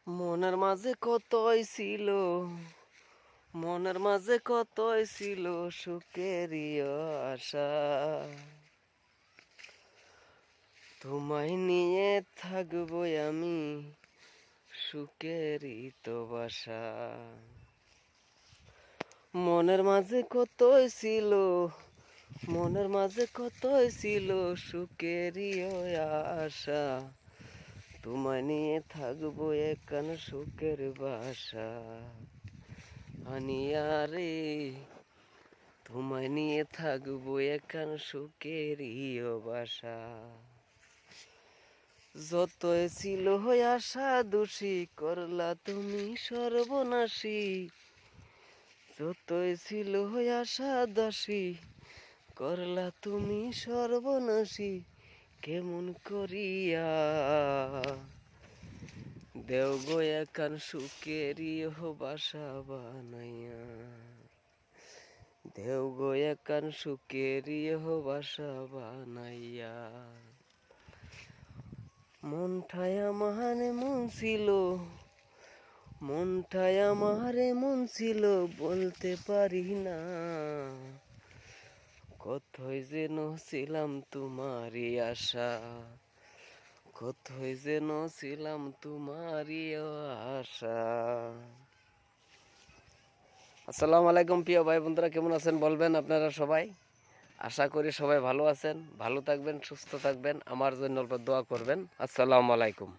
মনের মাঝে কতই ছিল, মনের মাঝে কতই ছিল সুখেরই আশা। তোমায় নিয়ে থাকবো আমি, সুখেরই তো বাসা। মনের মাঝে কতই ছিল, মনের মাঝে কতই ছিল সুখেরই আশা। তোমায় নিয়ে থাকবো একান সুখের বাসা। হানিয়া রে, তোমায় নিয়ে থাকবো একান সুখেরই বাসা। যতই ছিল আশা দোষী, করলা তুমি সর্বনাশী। যতই ছিল আশা দাসী, করলা তুমি সর্বনাশী। কেমন করিয়া দেও গো একান সুখেরই বাসা বানাইয়া। দেও গো একান সুখেরই বাসা বানাইয়া। মনটায় আমার মন ছিল, মনটায় আমার মন ছিল, বলতে পারি না। কতই যেন ছিলাম তোমারই আশা, কতই যেন ছিলাম তোমারই আশা। আসসালামু আলাইকুম প্রিয় ভাই বন্ধুরা, কেমন আছেন বলবেন আপনারা সবাই। আশা করি সবাই ভালো আছেন, ভালো থাকবেন, সুস্থ থাকবেন, আমার জন্য অল্প দোয়া করবেন। আসসালামু আলাইকুম।